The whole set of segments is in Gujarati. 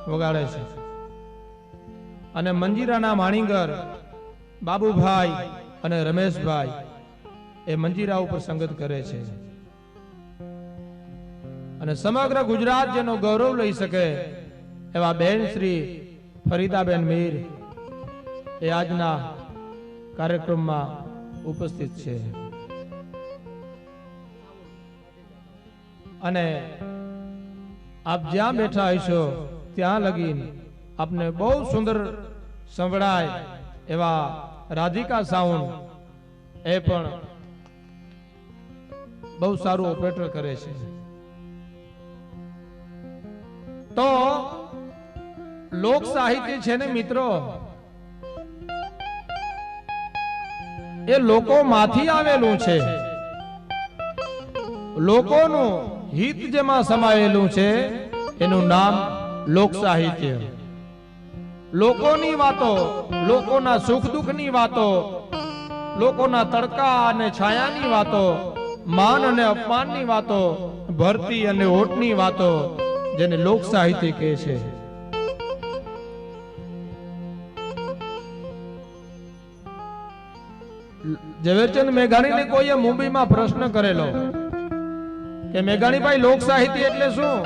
વગાડે છે અને મંજીરાના માણીગર બાબુભાઈ અને રમેશભાઈ એ મંજીરા ઉપર સંગત કરે છે અને સમગ્ર ગુજરાત જેનો ગૌરવ લઈ શકે એવા બેન શ્રી ફરીદાબેન મીર એ આજના કાર્યક્રમમાં ઉપસ્થિત છે અને આપ જ્યાં બેઠા હશો ત્યાં લગી આપને બહુ સુંદર સંભળાય એવા રાધિકા સાઉન્ડ એ પણ બહુ સારું ઓપરેટર કરે છે. તો લોક સાહિત્ય છે ને મિત્રો, એ લોકોમાંથી આવેલું છે. લોકોનું હિત જેમાં સમાયેલું છે એનું નામ લોક સાહિત્ય. લોકોની વાતો, લોકોના સુખ દુઃખની વાતો, લોકોના તડકા અને છાયાની વાતો, માન અને અપમાનની વાતો, ભરતી અને ઓટની વાતો, જેને લોક સાહિત્ય કહે છે. ઝવેરચંદ મેઘાણીને કોઈએ મુંબઈમાં પ્રશ્ન કરેલો કે મેઘાણીભાઈ લોક સાહિત્ય એટલે શું?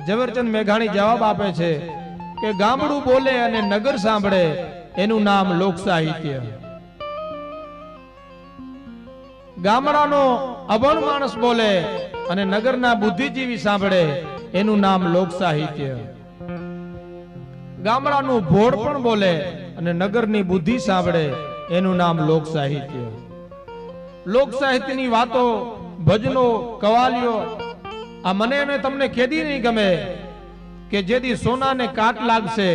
ઝવેરચંદ મેઘાણી જવાબ આપે છે કે ગામડું બોલે અને નગર સાંભળે એનું નામ લોક સાહિત્ય. ગામડાનો અભણ માણસ બોલે અને નગરના બુદ્ધિજીવી સાંભળે એનું નામ લોક સાહિત્ય. ગામડાનું ભોળ પણ બોલે અને નગરની બુદ્ધિ સાંભળે એનું નામ લોક સાહિત્ય. લોક સાહિત્યની વાતો, ભજનો, કવાલીઓ આ મને અને તમને કેદી નહીં ગમે કે જેથી સોનાને કાટ લાગશે,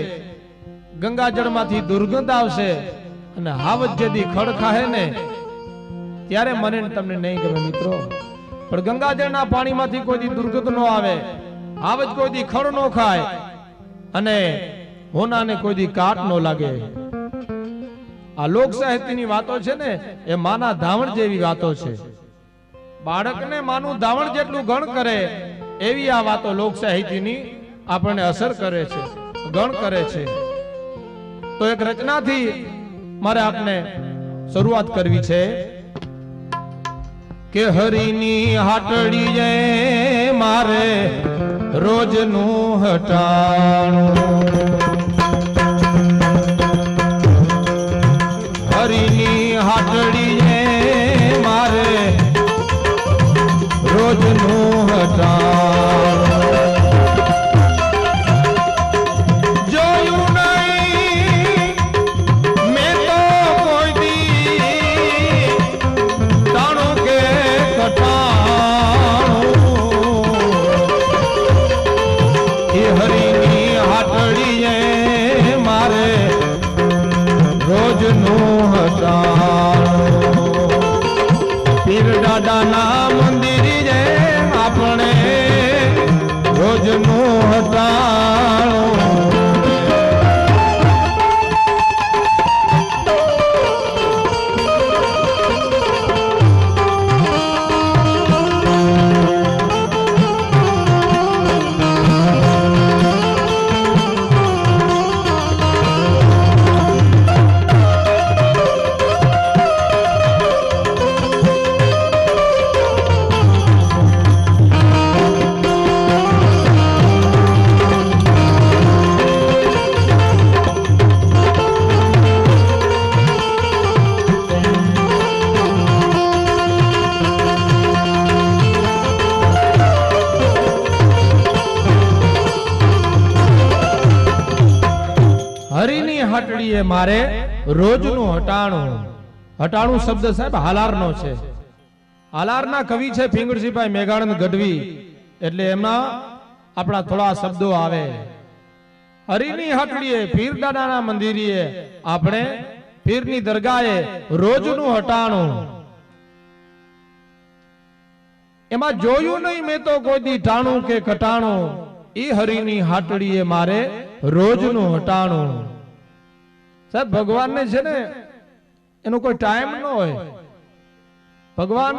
ગંગાજળમાંથી દુર્ગંધ આવશે અને હાવજ જેથી ખડ ખાહે ને ત્યારે મને તમને નહીં ગમે મિત્રો. પણ ગંગાજળના પાણીમાંથી કોઈ દી દુર્ગંધ ન આવે, હાવજ કોઈ દી ખડ ન ખાય અને હોનાને કોઈ દી કાટ ન લાગે. આ લોક સાહિત્યની વાતો છે ને એ માના ધાવણ જેવી વાતો છે. બાળકને માનું ધાવણ જેટલું ગણ કરે એવી આ વાતો લોક સાહિત્યની આપણને અસર કરે છે, ગણ કરે છે. તો એક રચનાથી મારે આપને શરૂઆત કરવી છે કે હરિની હાટડી જય મારે રોજનું હટાણું. હરિની હાટડી જય મારે રોજનું હટાણું. જોયું નહીં મેં તો કોઈ દી તાણું કે કટાણું. એ હરિની હાટડી જય મારે રોજનું હટાણું. પીર દાદાના મંદિર જે આપણે રોજનું હટાણું. હરિની હાટડીએ મારે રોજનું હટાણું. હટાણું શબ્દ સાહેબ હાલારનો છે. હાલારના કવિ છે પિંગળસિંહભાઈ મેઘાનંદ ગઢવી, એટલે એમના આપણા થોડા શબ્દો આવે. હરિની હાટડીએ પીર દાદાના મંદિરીએ આપણે પીરની દરગાહે રોજનું હટાણું. એમાં જોયું નહીં મેં તો કોઈ દી ટાણું કે કટાણું. એ હરિની હાટડીએ મારે રોજનું હટાણું. સાહેબ ભગવાનને છે ને એનો કોઈ ટાઈમ ન હોય. ભગવાન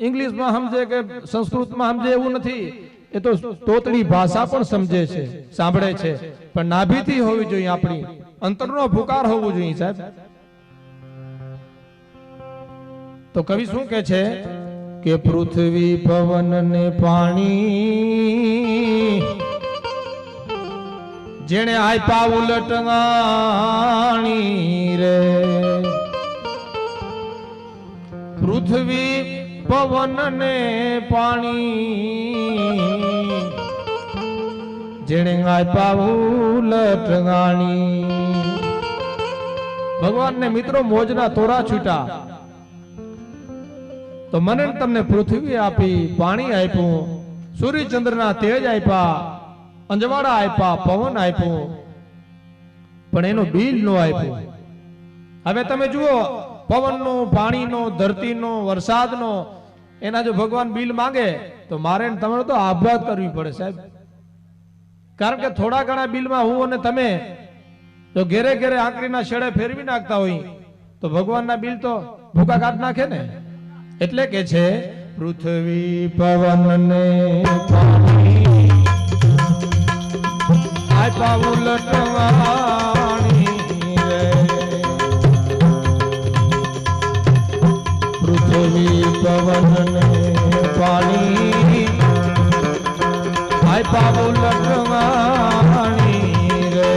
ઇંગ્લિશમાં સમજે કે સંસ્કૃતમાં સમજે એવું નથી. એ તો તોતડી ભાષા પણ સમજે છે, સાંભળે છે, પણ નાભીથી હોવી જોઈએ, આપણી અંતરનો પુકાર હોવો જોઈએ સાહેબ. તો કવિ શું કહે છે કે પૃથ્વી પવન ને પાણી જેણે આપ્યા ઉલટવાણી રે. પૃથ્વી પવન ને પાણી જેણે આપ્યા ઉલટવાણી. ભગવાનને મિત્રો મોજના તોરા છૂટા. તો મને તમને પૃથ્વી આપી, પાણી આપ્યું, સૂર્યચંદ્રના તેજ આપ્યા, અંજવાળા આપ્યા, પવન આપ્યું, પણ એનું બિલ નો આપ્યું. હવે તમે જુઓ, પવનનો, પાણીનો, ધરતીનો, વરસાદનો, એના જો ભગવાન બિલ માંગે તો મારે તમારે તો આભાર કરવી પડે સાહેબ. કારણ કે થોડા ઘણા બિલમાં હું અને તમે જો ઘેરે ઘેરે આંકડીના છેડે ફેરવી નાખતા હોય તો ભગવાનના બિલ તો ભૂકા કાઢ નાખે ને. એટલે કે છે પૃથ્વી પવન ને પાણી આપ્યા ઉલટવાણી રે. પૃથ્વી પવન ને પાણી આપ્યા ઉલટવાણી રે.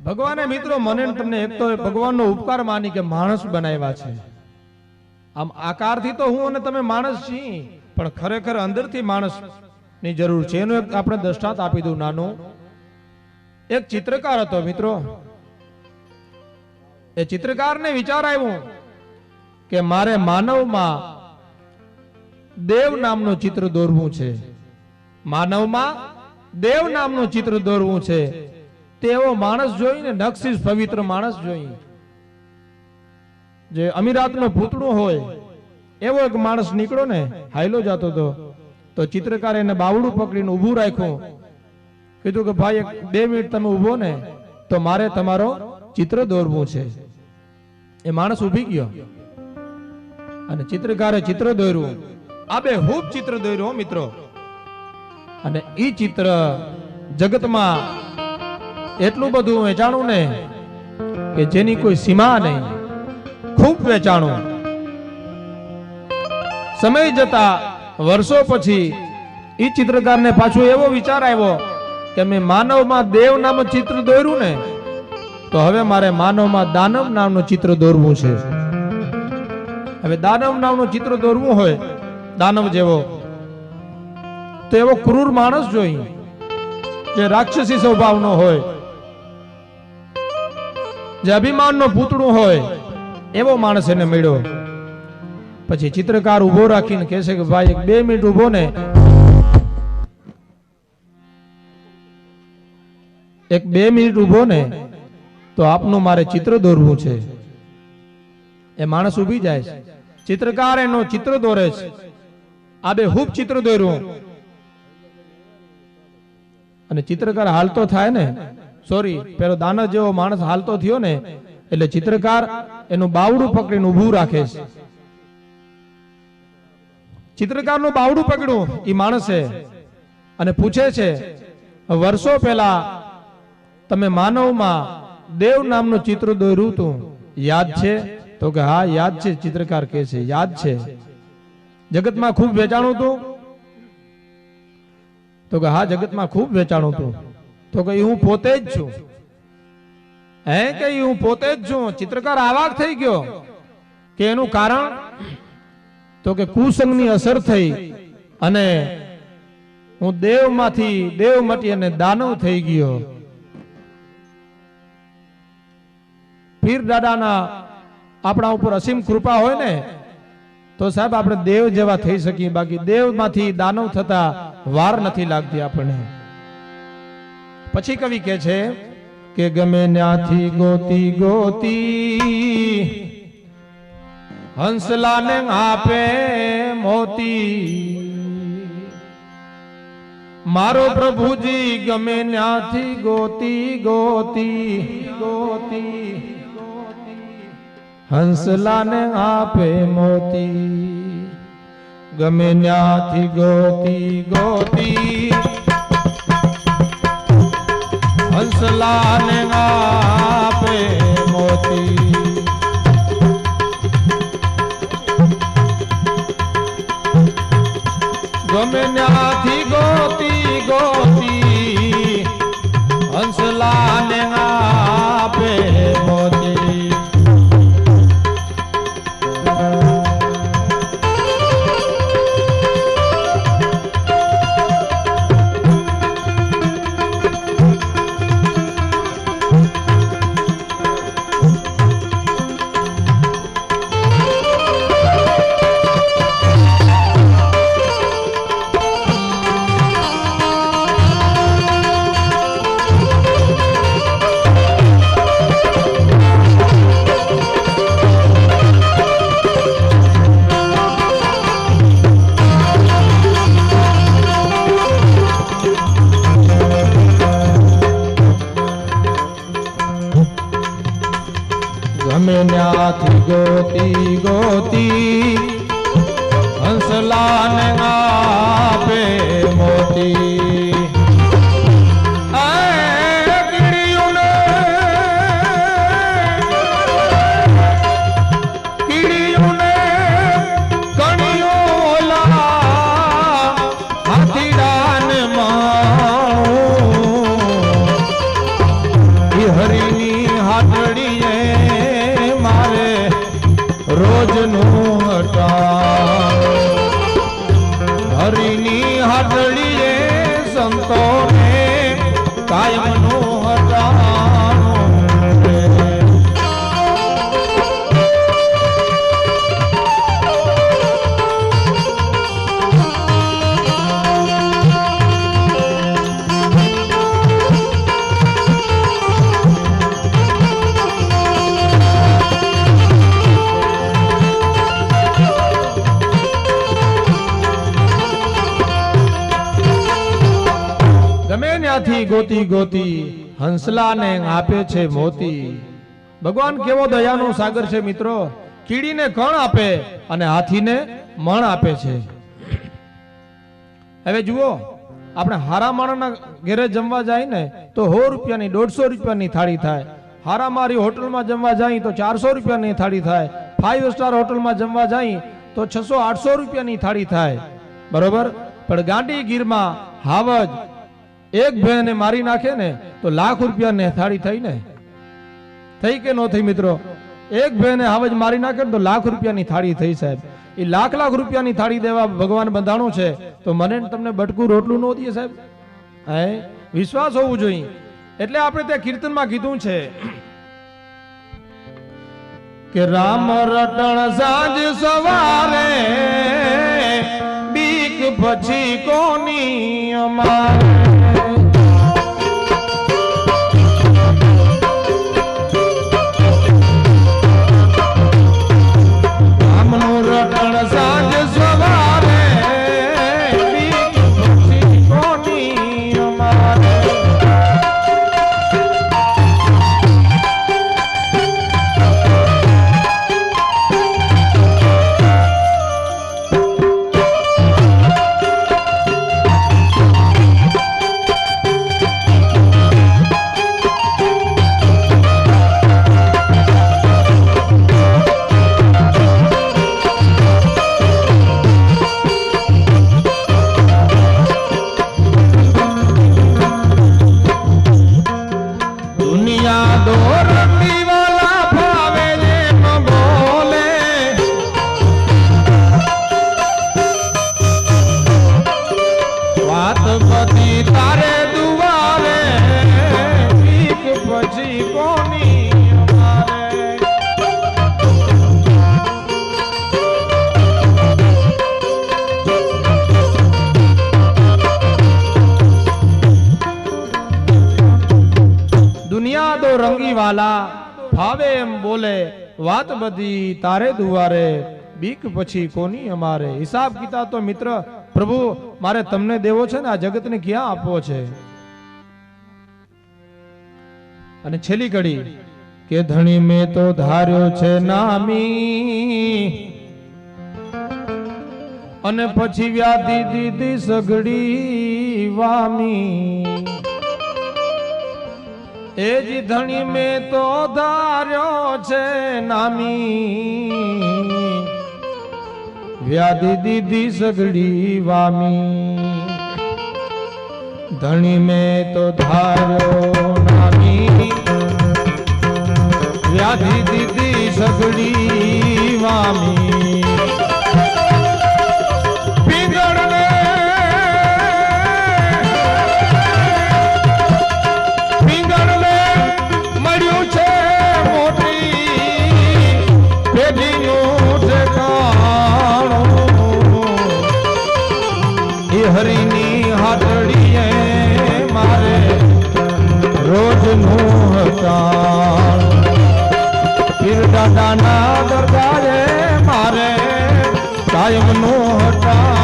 ભગવાને મિત્રો મને તમને એક તો ભગવાનનો ઉપકાર માની કે માણસ બનાવ્યા છે. આમ આકારથી તો હું અને તમે માણસ છીએ, પણ ખરેખર અંદરથી માણસ ની જરૂર છે. એનું એક આપણે દ્રષ્ટાંત આપી દઉં નાનું. એક ચિત્રકાર હતો મિત્રો. એ ચિત્રકારને વિચાર આવ્યો કે મારે માનવમાં દેવ નામનું ચિત્ર દોરવું છે. માનવમાં દેવ નામનું ચિત્ર દોરવું છે. તેવો માણસ જોઈને, નક્ષીસ પવિત્ર માણસ જોઈ, જે અમીરાતનો પૂતળું હોય એવો એક માણસ નીકળો ને, હાઈલો જતો હતો. તો ચિત્રકારે એને બાવડું પકડીને ઊભું રાખ્યું. કીધું કે ભાઈ 2 મિનિટ તમે ઊભો ને, તો મારે તમારો ચિત્ર દોરવું છે. એ માણસ ઊભી ગયો અને ચિત્રકારે ચિત્ર દોર્યું. આ બેહૂબ ચિત્ર દોર્યું મિત્રો. અને ઈ ચિત્ર જગતમાં એટલું બધું વેચાણું ને કે જેની કોઈ સીમા નહીં. ખૂબ વેચાણું. સમય જતા વર્ષો પછી ઈ ચિત્રકારને પાછો એવો વિચાર આવ્યો કે મેં માનવમાં દેવ નામનું ચિત્ર દોર્યું ને, તો હવે મારે માનવમાં દાનવ નામનું ચિત્ર દોરવું છે. હવે દાનવ નામનું ચિત્ર દોરવું હોય, દાનવ જેવો, તો એવો ક્રૂર માણસ જોઈ, જે રાક્ષસી સ્વભાવનો હોય, જે અભિમાનનો પૂતળું હોય, એવો માણસ એને મળ્યો. પછી ચિત્રકાર ઉભો રાખીને કહે છે કે ભાઈ 2 મિનિટ ઉભો ને, 2 મિનિટ ઉભો ને, તો આપનું મારે ચિત્ર દોરવું છે. એ માણસ ઉભી જાય છે. ચિત્રકાર એનો ચિત્ર દોરે છે. આ બેહૂબ ચિત્ર દોર્યું અને ચિત્રકાર હાલતો થાય ને, સોરી, પેલો દાનવ જેવો માણસ હાલતો થયો ને, એટલે ચિત્રકાર એનું બાવડું પકડીને ઊભું રાખે છે. ચિત્રકારનું બાવડું પકડ્યું એ માણસે અને પૂછે છે, વર્ષો પહેલા તમે માનવમાં દેવ નામનું ચિત્ર દોર્યું હતું, યાદ છે? તો કે હા યાદ છે, ચિત્રકાર કહે છે યાદ છે. જગતમાં ખૂબ વેચાણું તું? તો કે હા જગતમાં ખૂબ વેચાણું તું. તો કે હું પોતે જ છું. હે કે હું પોતે જ છું. ચિત્રકાર આવાક થઈ ગયો કે એનું કારણ તો કે કુસંગની અસર થઈ અને હું દેવમાંથી દેવ મટી અને દાનવ થઈ ગયો. પીર દાદાના આપણા ઉપર અસીમ કૃપા હોય ને તો સાહેબ આપણે દેવ જેવા થઈ શકીએ, બાકી દેવમાંથી દાનવ થતા વાર નથી લાગતી આપણને. પછી કવિ કહે છે કે ગમે ન્યાથી ગોતી ગોતી હંસલાને આપે મોતી, મારો પ્રભુજી ગમે ન્યાથી ગોતી ગોતી ગોતી હંસલાને આપે મોતી. ગમે ન્યાથી ગોતી ગોતી હંસલાને આપે મોતી. ગમે ન્યાથી ગોતી ગોતી હંસલાને આપે મોતી. ગમે ન્યાથી ગોતી ગોતી હંસલાને આપે મોતી. કીડીયુને કણિયોલા હાથીડાને માણું હરીની હાથડીએ રોજનું હટાણ. હરિની હાથડીએ સંતોને કાયમનું હટાણ. ત્યાંથી ગોતી ગોતી હંસલાને આપે છે મોતી. ભગવાન કેવો દયાનો સાગર છે મિત્રો. કીડીને કણ આપે અને હાથીને મણ આપે છે. હવે જુઓ, આપણે હારા માણસના ઘરે જમવા જાય ને તો 100 રૂપિયાની 150 રૂપિયાની થાળી થાય. હારા મારી હોટલમાં જમવા જાય તો 400 રૂપિયાની થાળી થાય. 5 સ્ટાર હોટલમાં જમવા જાય તો 600-800 રૂપિયાની થાળી થાય. બરોબર. પણ ગાંધીગીરમાં હાવજ એક ભેને મારી નાખે ને તો લાખ રૂપિયાની થાળી થઈ ને. થઈ કે નો થઈ મિત્રો? એક ભેને હાવજ મારી નાખે તો લાખ રૂપિયાની થાળી થઈ સાહેબ. એ લાખ રૂપિયાની થાળી દેવા ભગવાન બંધાણો છે તો મને તમને બટકું રોટલું નો દે સાહેબ. હે, વિશ્વાસ હોવું જોઈએ. એટલે આપણે ત્યાં કીર્તનમાં કીધું છે કે રામ રટણ સાંજ સવારે બીક પછી કોની અમારે. રંગી વાલા ફાવે એમ બોલે વાત બધી તારે દુવારે બીક પછી કોની અમારે હિસાબ કિતાબ તો મિત્ર પ્રભુ મારે તમને દેવો છે ને આ જગતને ક્યાં આપવો છે અને છેલ્લી કડી કે ધણી મેં તો ધાર્યો છે નામી અને પછી વ્યાધિ દીધી સગડી વામી એ જ ધણી મેં તો ધાર્યો છે નામી વ્યાધિ દીધી સગડી વામી ધણી મેં તો ધાર્યો નામી વ્યાધિ દીધી સગડી વામી હરીની હાટડીએ મારે રોજનું હટાણ પીર દાદાના દરગારે મારે કાયમનું હટાણ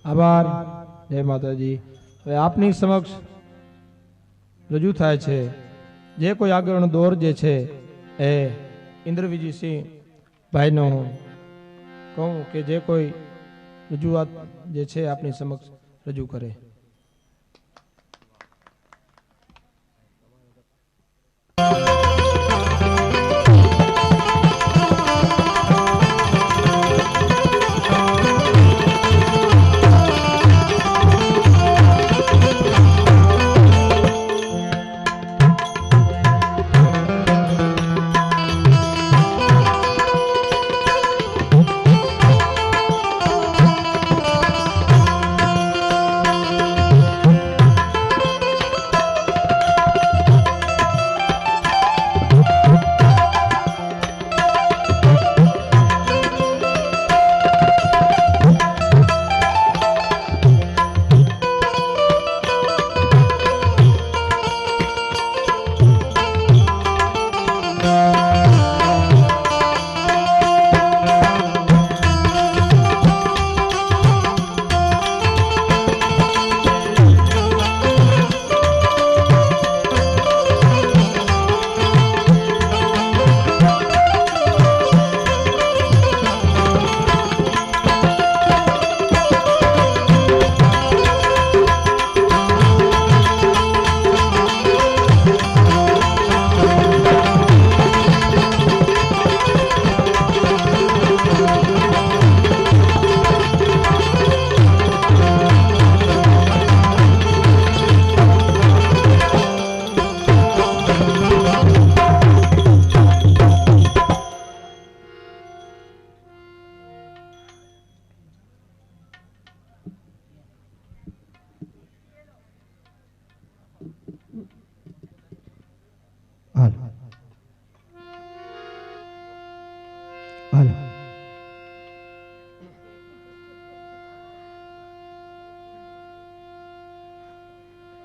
આભાર જય માતાજી હવે આપની સમક્ષ રજૂ થાય છે જે કોઈ આગળનો દોર જે છે એ ઇન્દ્રવિજયસિંહ ભાઈનો હું કહું કે જે કોઈ રજૂઆત જે છે આપની સમક્ષ રજૂ કરે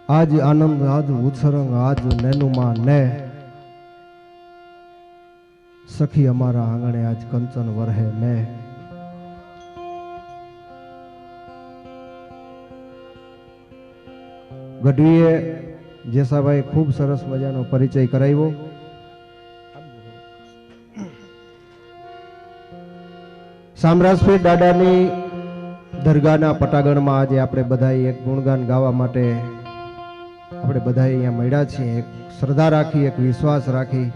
આજ આનંદ આજ ઉત્સરંગ આજ નેનુમાં ને સખી અમારા આંગણે આજ કંચન વરહે મેં ગઢવીએ જેસાભાઈ ખૂબ સરસ મજાનો પરિચય કરાવ્યો. સામરાજપીર દાદાની દરગાહના પટાગણમાં આજે આપણે બધા એક ગુણગાન ગાવા માટે આપણે બધા અહીંયા મળ્યા છીએ. એક શ્રદ્ધા રાખી, એક વિશ્વાસ રાખી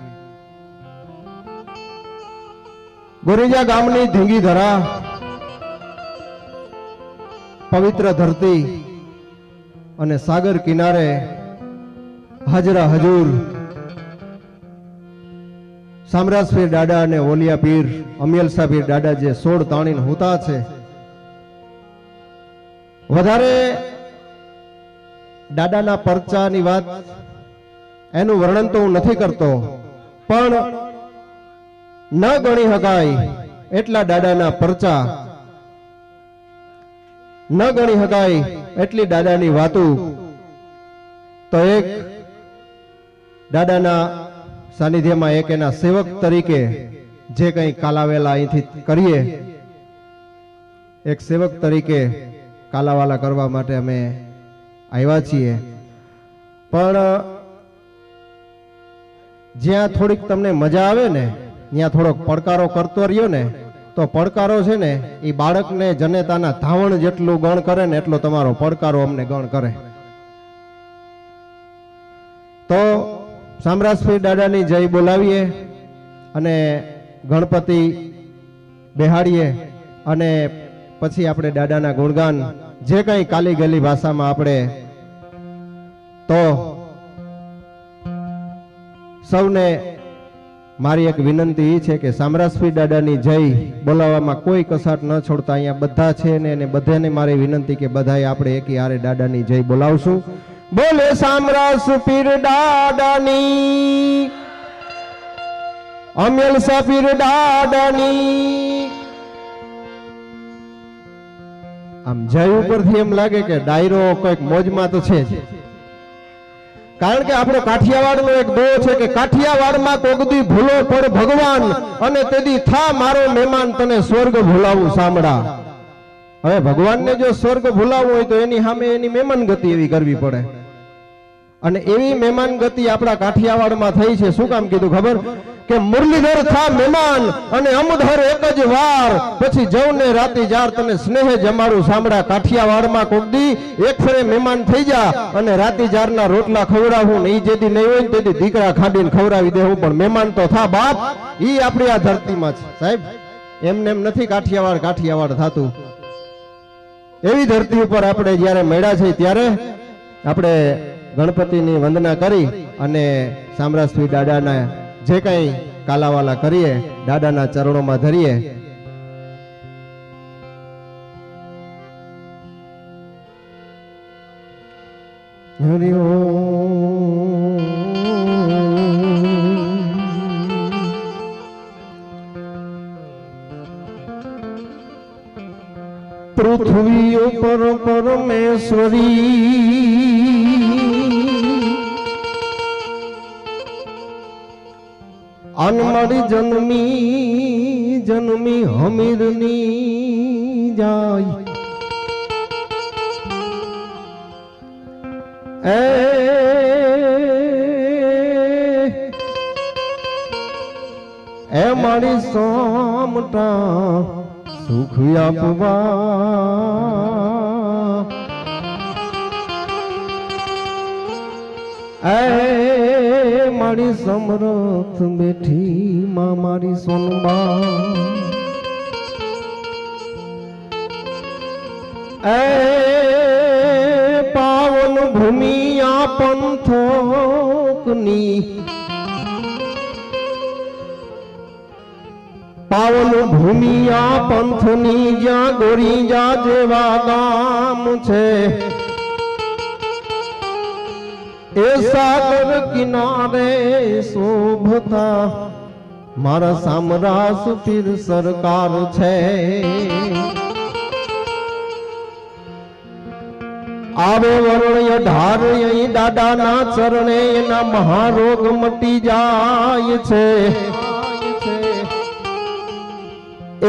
ગોરીજા ગામની ધીંગી ધરા, પવિત્ર ધરતી અને સાગર કિનારે હાજરા હજૂર સામરાજ પીર દાદા અને ઓલિયા પીર અમિયલસા પીર દાદા જે 16 તાણીને હુતા છે. વધારે દાદાના પરચાની વાત એનું વર્ણન તો હું નથી કરતો, પણ ન ગણી શકાય એટલા દાદાના પરચા, ન ગણી શકાય એટલી દાદાની વાતો. તો એક દાદાના સાનિધ્યમાં એક એના સેવક તરીકે જે કંઈ કાલાવેલા અહીંથી કરીએ, એક સેવક તરીકે કાલાવાલા કરવા માટે અમે આવ્યા છીએ. પણ જ્યાં થોડીક તમને મજા આવે ને ત્યાં થોડોક પડકારો કરતો રહ્યો ને, તો પડકારો છે ને એ બાળકને જનેતાના ધાવણ જેટલું ગણ કરે ને એટલો તમારો પડકારો અમને ગણ કરે. તો સામરાજ પીર દાદાની જય બોલાવીએ અને ગણપતિ બેહાડીએ અને પછી આપણે દાદાના ગુણગાન જે કંઈ કાલી ગલી ભાષામાં આપણે. તો સૌને મારી એક વિનંતી એ છે કે સામરાજ પીર દાદાની જય બોલાવવામાં કોઈ કસાટ ન છોડતા અહીંયા બધા છે ને, અને બધાને મારી વિનંતી કે બધાએ આપણે એકી હારે દાદાની જય બોલાવશું. બોલે સામરાજ પીર દાદાની, અમિયલસા પીર દાદાની. આમ જય ઉપરથી એમ લાગે કે ડાયરો કોઈક મોજમાં તો છે જ, કારણ કે આપણો કાઠિયાવાડનો એક દો છે કે કાઠિયાવાડમાં કોગદી ભૂલો પડ ભગવાન અને તેદી થા મારો મહેમાન તને સ્વર્ગ ભૂલાવું સાંભળા. હવે ભગવાનને જો સ્વર્ગ ભૂલાવવું હોય તો એની સામે એની મહેમાન ગતિ એવી કરવી પડે, અને એવી મહેમાન ગતિ આપણા કાઠિયાવાડમાં થઈ છે. શું કામ કીધું ખબર? કે મુરલીધર થા મહેમાન અને અમધર એક જ વાર, પછી જવને રાતી જાર તને સ્નેહ જમાડું સાંભળા. કાઠિયાવાડમાં કોકદી એક ફરે મહેમાન થઈ જા અને રાતી જારના રોટલા ખવડાવું ને ઈ જેદી નહીં હોય ને તેદી દીકરા ખાંડીને ખવડાવી દેવું, પણ મહેમાન તો થા બાપ. ઈ આપણી આ ધરતીમાં છે સાહેબ, એમને એમ નથી કાઠિયાવાડ થાતું. એવી ધરતી ઉપર આપણે જ્યારે મળ્યા છે ત્યારે આપણે ગણપતિની વંદના કરી અને સામરાજ પીર દાદાના જે કંઈ કાલાવાલા કરીએ, દાદાના ચરણોમાં ધરીએ. હરિ ઓમ. પૃથ્વી ઉપર પરમેશ્વરી અનમળી જન્મી હમીરની જાય. એ મારી સોમટા સુખ આપવા, એ મારી સમરથ બેઠી માં મારી સોનબા. એ પાવન ભૂમિ આ પંથોકની, પાવન ભૂમિ આ પંથની જ્યાં ગોરીજા જેવા ગામ છે. એ સાગર કિનારે શોભતા મારા સામરાજ પીર સરકાર છે. આવે વર્ણ્ય ધાર અહીં દાદાના ચરણે એના મહારોગ મટી જાય છે.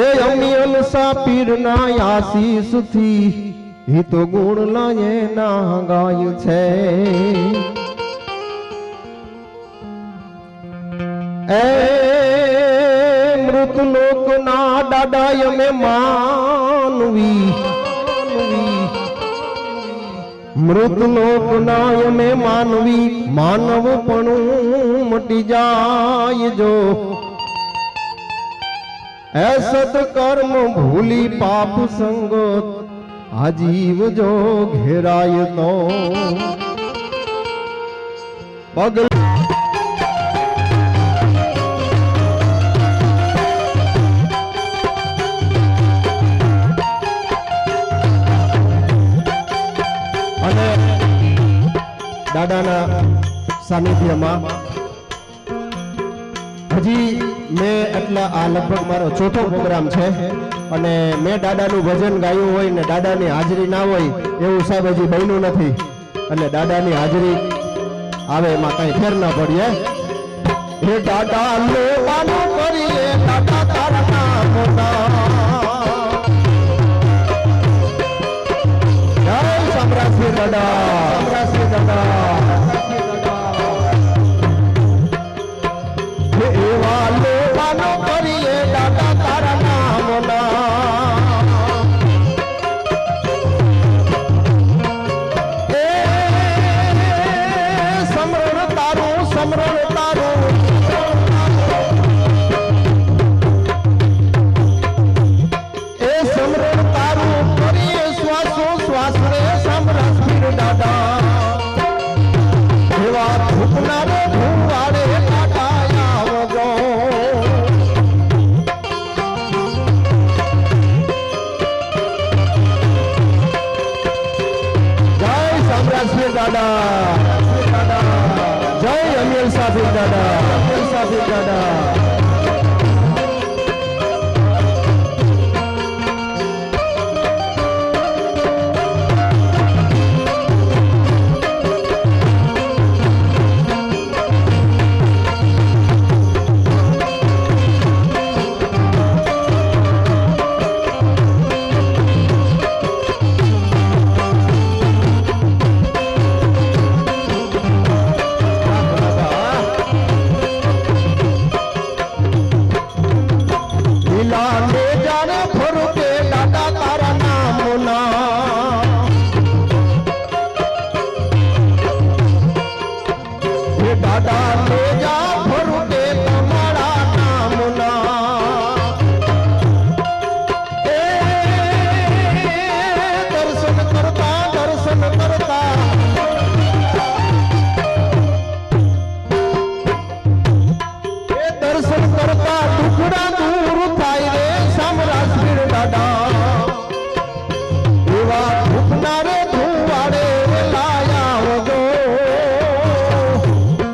એ અમિયલસા પીરના આશીષથી હિતો ગુણ લાયે ના ગાય છે. એ મૃત લોકના દાદાય મે માનવી, મૃત લોકના મે માનવી માનવ પણ મટી જાય જો. એ સત્કર્મ ભૂલી પાપ સંગત આજીવ જો ઘેરાય તો પગ અને દાદાના સાનિધ્યમાં હજી મેં એટલા આ લગભગ મારો ચોથો પ્રોગ્રામ છે અને મેં દાદાનું ભજન ગાયું હોય ને દાદાની હાજરી ના હોય એવું સાહેબ હજી બન્યું નથી એટલે દાદાની હાજરી આવે એમાં કઈ ફેર ના પડીએ હે દાદા લેવાનું કરીએ દાદા તારા નામના જય સમ્રાટસિંહ દાદા સમ્રાટસિંહ દાદા એવા લેવાનો કરીએ દાદા તારા નામના એ સમરણ તારું એ સમરણ તારું કરીએ શ્વાસો શ્વાસ રે સમરસવીર દાદા એવા ભૂખનારો ભૂવાડે દાદા દાદા જય અમીર સાહેબ દાદા અમીર સાહેબ દાદા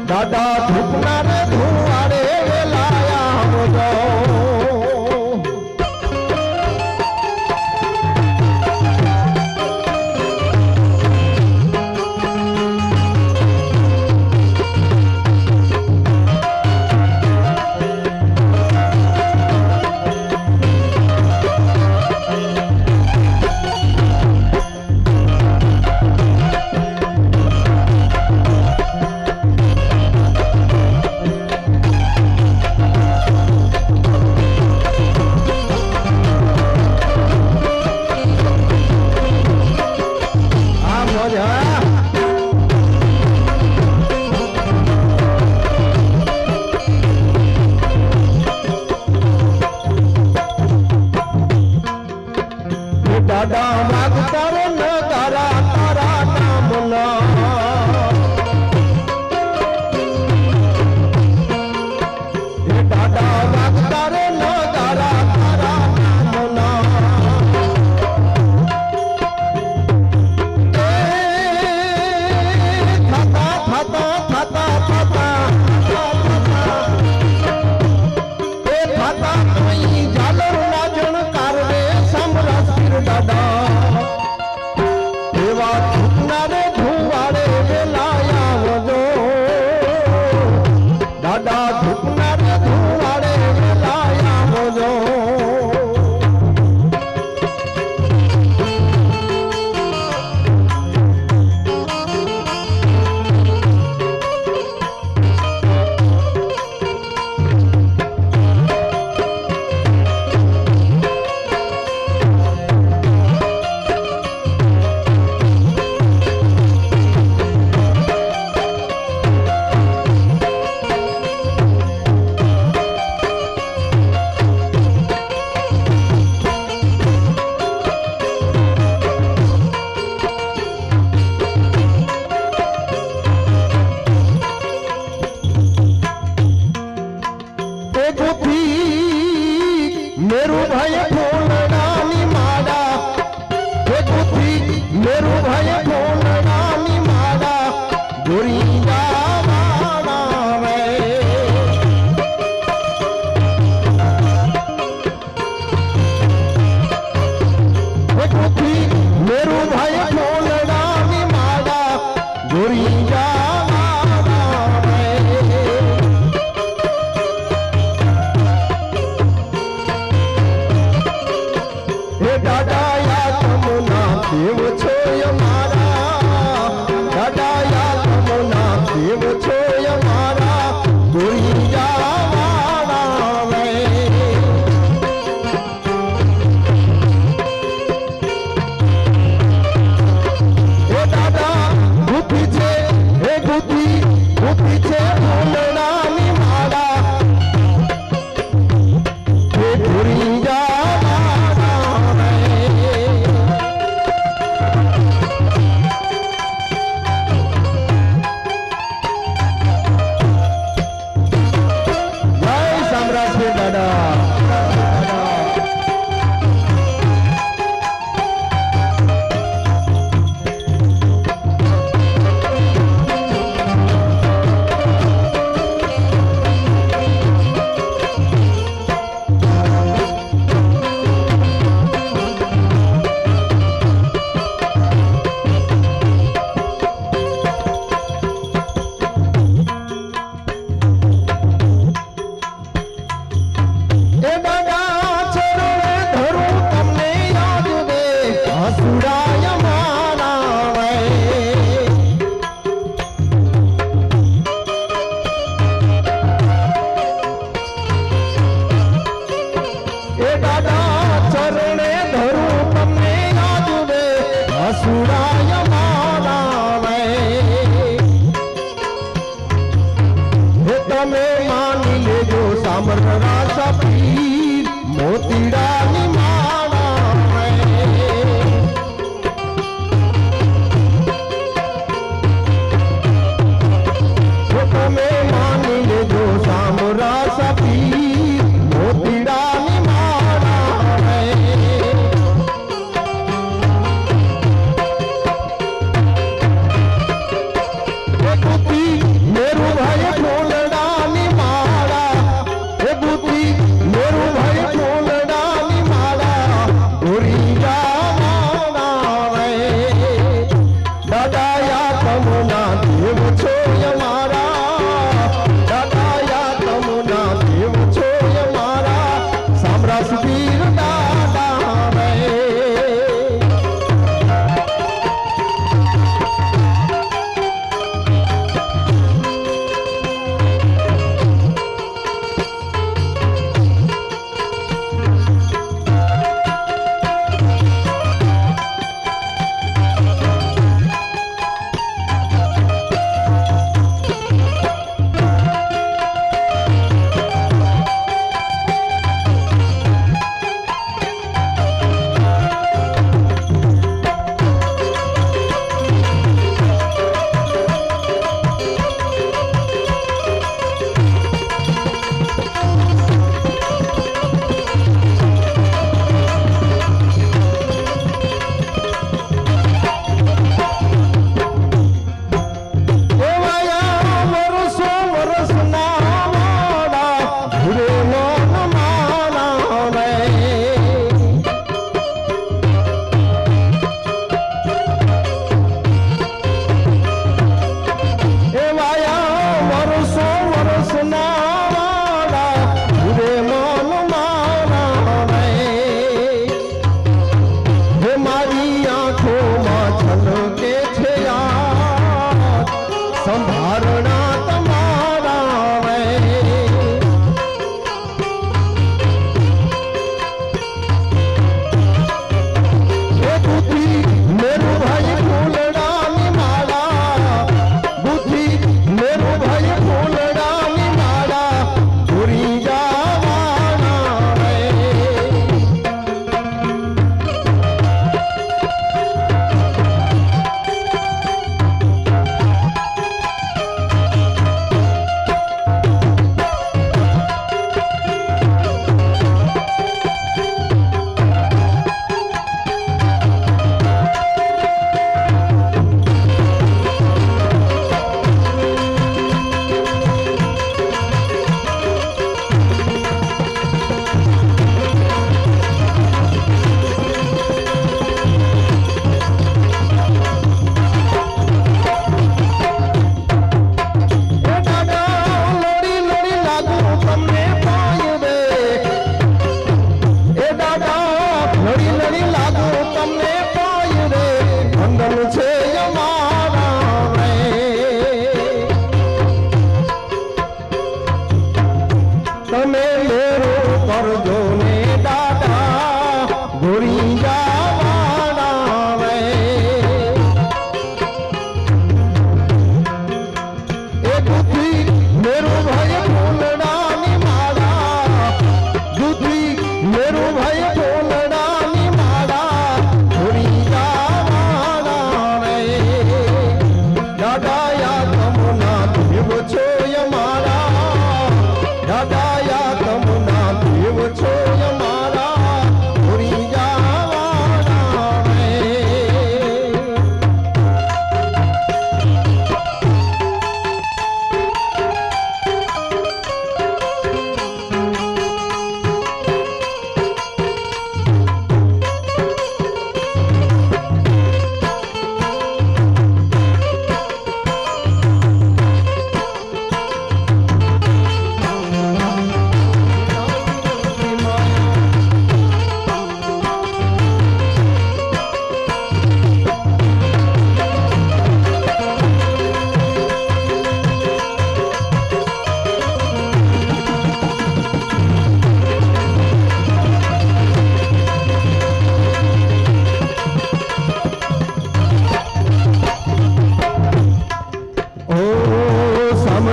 દાદા ભૂરી જાવાના રે. હે દાદાયા તમના દેવ છો અમારા, દાદાયા તમના દેવ છો અમારા, ભૂરી જાવાના રે. હે દાદા ગુથી છે, હે ગુથી છે ભૂલડાની માળા, હે ભૂરી જાવાના રે.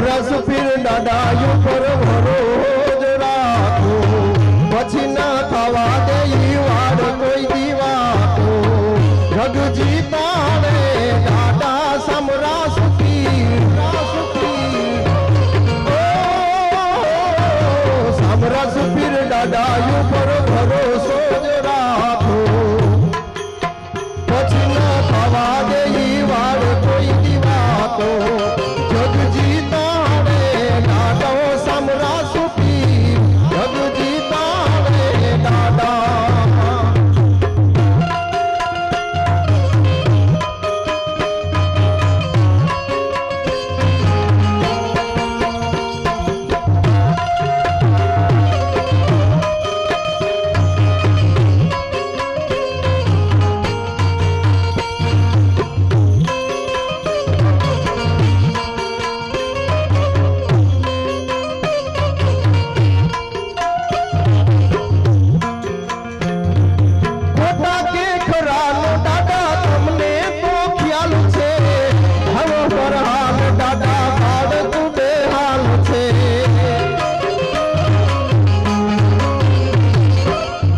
સમરસ પીર દાદાયું પર ભરોજ રાખો પછી ના થવા દે ઈ વાડ કોઈ દીવાતો જગજી તારે દાદા સમરસ પીર સમરસ પીર દાદાયું પર ભરોસો જ રાખો પછી ના થવા દે ઈ વાડ કોઈ દીવાતો જગજી તારે દાદો સમરસ પીર જગજી તારે દાદા ખોટા કે ખરાનો દાદા તમને તો ખ્યાલ છે હવે પર હાલ દાદા બાળ તું બેહાલ છે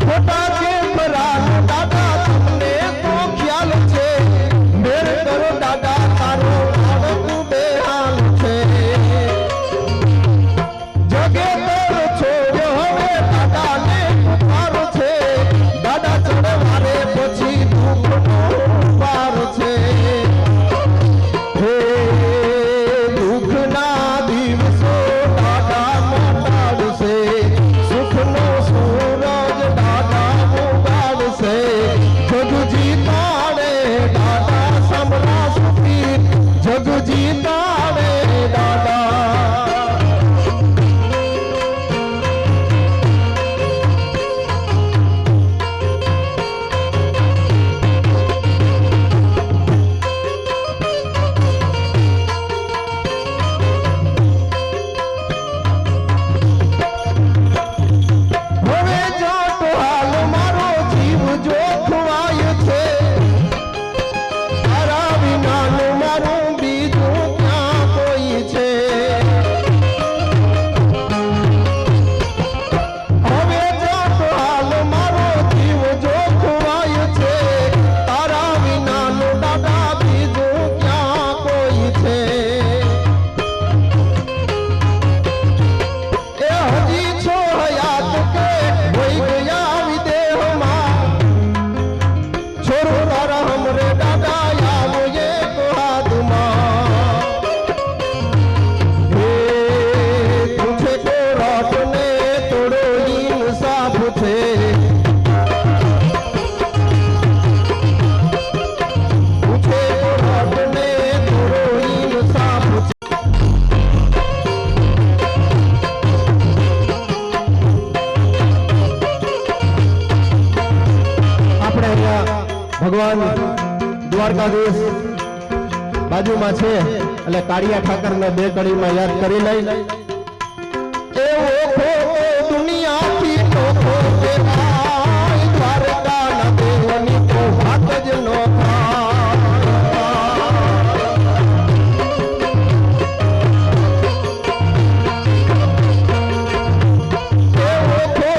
ખોટા કે ખરાનો દાદા તમને તો ખ્યાલ છે મેર કરો દાદા તારો બાળ તું બેહાલ છે જગે તર છોડ્યો હવે દાદાને પુકારો છે દાદા ચડવારે પછી દુઃખનો પાર છે હે દુઃખના દિવસો દાદા મટાડશે સુખનો સૂરજ દાદા ઉગાડશે જગજી તારે દાદા સમરસ પીર જગજી તારે દાદા હવે જાતો હાલ મારો જીવ જોખવાય છે તારા વિનાનું મારું બીજું ક્યાં કોઈ છે હવે જાતો હાલ મારો જીવ જોખવાય છે તારા વિનાનું દાદા બીજું ક્યાં કોઈ છે એ હજી છો હયાત કે હોઈ ગયા વિદેહમાં છોરો તારા હમરે દાદા આવો એક હાથમાં હે પૂછે કો રાતને તોડો ઇન્સાફ છે પૂછે કો રાતને તોડો ઇન્સાફ છે આપણે અહીંયા ભગવાન દ્વારકાધીશ બાજુમાં છે એટલે કાળિયા ઠાકરને બે કડીમાં યાદ કરી લઈ એવો ખો દુનિયાથી નોખો છે ભાઈ દ્વારકાના દેવની તો વાત જ નો એવો ખો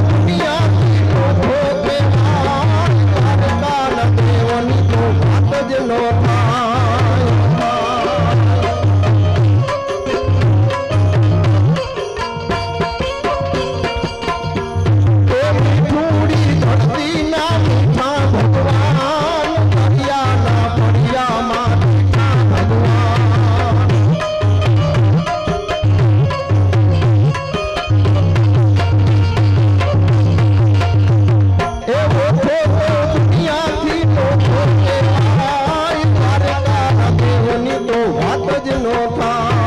દુનિયાથી નોખો છે ભાઈ દ્વારકાના દેવની તો વાત જ નો મીઠુડી ધરતી ના મીઠા ભગવાન દરિયાના ફળિયામાં મીઠા ભગવાન એવો ખોટો દુનિયાથી નોખો કે ભાઈ દ્વારકાના દેવની તો વાત જ નો થાય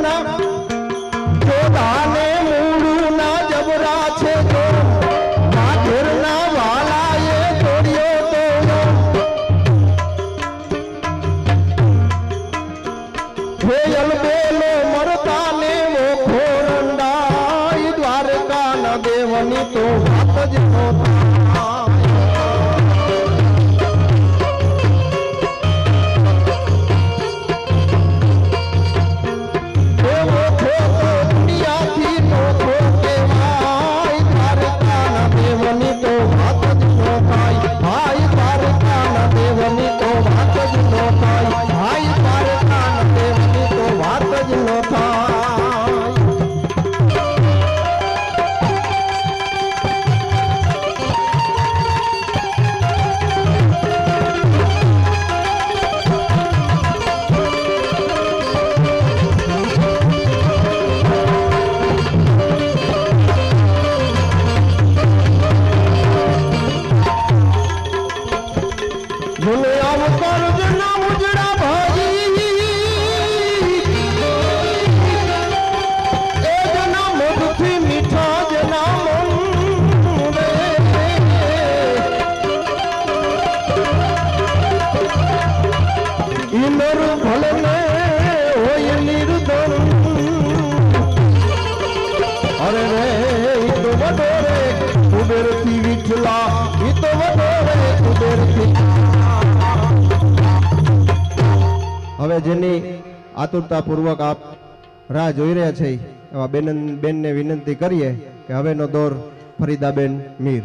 ના જોડાને મૂળું ના જબરા છે જો ઘરના વાલા એ તોડ્યો તો હેયલ બેલો મરતા ને મોખો રંડાઈ દ્વારકા ના દેવની તો વાત જ નહોતા હવે જેની આતુરતા પૂર્વક આપ રાહ જોઈ રહ્યા છે એવા બેનને વિનંતી કરીએ કે હવેનો દોર ફરીદાબેન મીર.